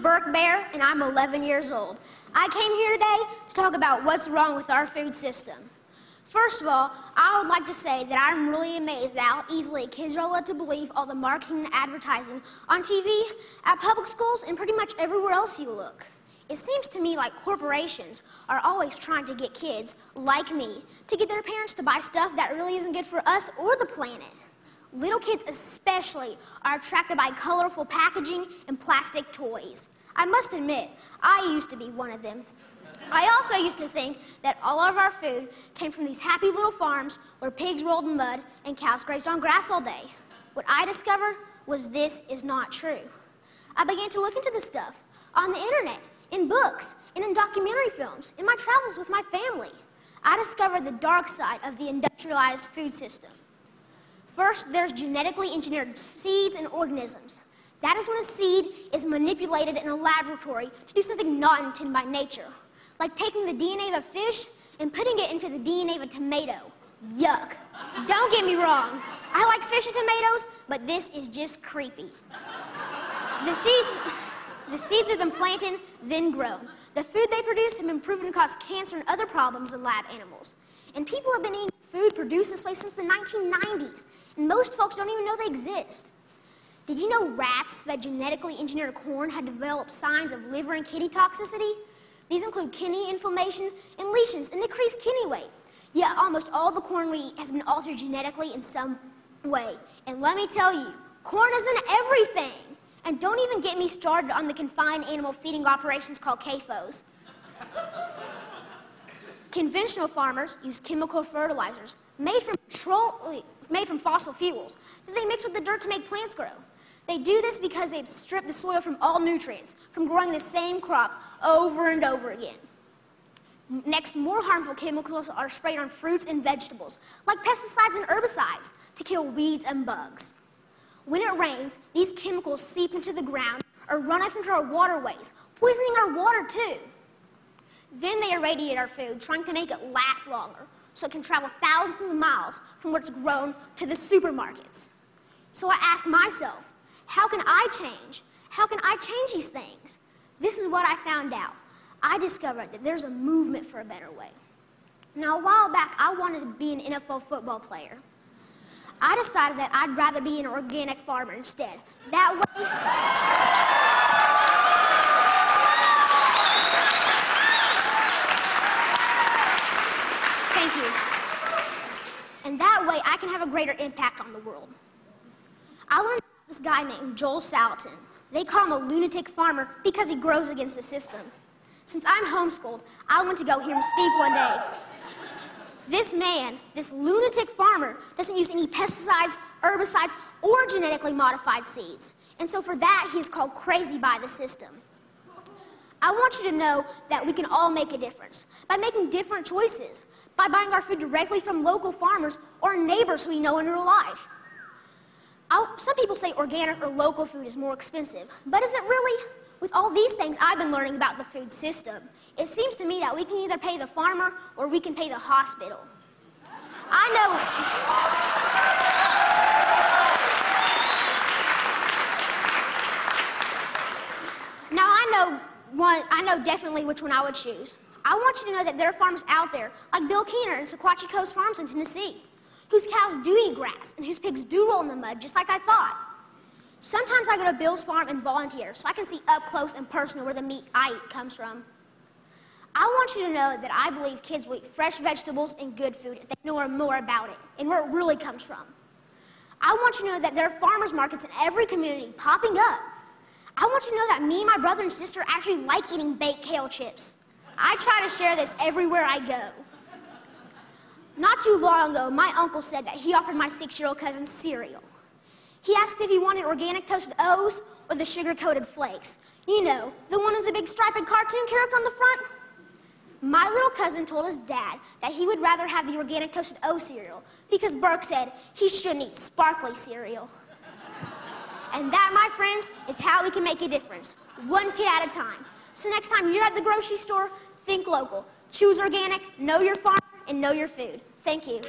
Birke Baehr, and I'm 11 years old. I came here today to talk about what's wrong with our food system. First of all, I would like to say that I'm really amazed at how easily kids are led to believe all the marketing and advertising on TV, at public schools, and pretty much everywhere else you look. It seems to me like corporations are always trying to get kids, like me, to get their parents to buy stuff that really isn't good for us or the planet. Little kids especially are attracted by colorful packaging and plastic toys. I must admit, I used to be one of them. I also used to think that all of our food came from these happy little farms where pigs rolled in mud and cows grazed on grass all day. What I discovered was this is not true. I began to look into this stuff on the internet, in books, and in documentary films, in my travels with my family. I discovered the dark side of the industrialized food system. First, there's genetically engineered seeds and organisms. That is when a seed is manipulated in a laboratory to do something not intended by nature, like taking the DNA of a fish and putting it into the DNA of a tomato. Yuck. Don't get me wrong. I like fish and tomatoes, but this is just creepy. The seeds are then planted, then grown. The food they produce have been proven to cause cancer and other problems in lab animals. And people have been eating food produced this way since the 1990s, and most folks don't even know they exist. Did you know rats that genetically engineered corn had developed signs of liver and kidney toxicity? These include kidney inflammation and lesions and decreased kidney weight. Yet almost all the corn we eat has been altered genetically in some way. And let me tell you, corn isn't everything. And don't even get me started on the confined animal feeding operations called CAFOs. Conventional farmers use chemical fertilizers made from fossil fuels that they mix with the dirt to make plants grow. They do this because they've stripped the soil from all nutrients from growing the same crop over and over again. Next, more harmful chemicals are sprayed on fruits and vegetables, like pesticides and herbicides, to kill weeds and bugs. When it rains, these chemicals seep into the ground or run off into our waterways, poisoning our water too. Then they irradiate our food, trying to make it last longer, so it can travel thousands of miles from where it's grown to the supermarkets. So I ask myself, how can I change? How can I change these things? This is what I found out. I discovered that there's a movement for a better way. Now, a while back, I wanted to be an NFL football player. I decided that I'd rather be an organic farmer instead. That way, thank you. And that way, I can have a greater impact on the world. I learned about this guy named Joel Salatin. They call him a lunatic farmer because he grows against the system. Since I'm homeschooled, I went to go hear him speak one day. This man, this lunatic farmer, doesn't use any pesticides, herbicides, or genetically modified seeds. And so for that, he is called crazy by the system. I want you to know that we can all make a difference by making different choices, by buying our food directly from local farmers or neighbors who we know in real life. Some people say organic or local food is more expensive, but is it really? With all these things I've been learning about the food system, it seems to me that we can either pay the farmer or we can pay the hospital. I know definitely which one I would choose. I want you to know that there are farmers out there, like Bill Keener and Sequatchie Coast Farms in Tennessee, whose cows do eat grass and whose pigs do roll in the mud just like I thought. Sometimes I go to Bill's farm and volunteer so I can see up close and personal where the meat I eat comes from. I want you to know that I believe kids will eat fresh vegetables and good food if they know more about it and where it really comes from. I want you to know that there are farmers markets in every community popping up. I want you to know that me and my brother and sister actually like eating baked kale chips. I try to share this everywhere I go. Not too long ago, my uncle said that he offered my 6-year-old cousin cereal. He asked if he wanted organic toasted O's or the sugar-coated flakes. You know, the one with the big striped cartoon character on the front. My little cousin told his dad that he would rather have the organic toasted O cereal because Birke said he shouldn't eat sparkly cereal. And that, my friends, is how we can make a difference, one kid at a time. So next time you're at the grocery store, think local. Choose organic, know your farm, and know your food. Thank you.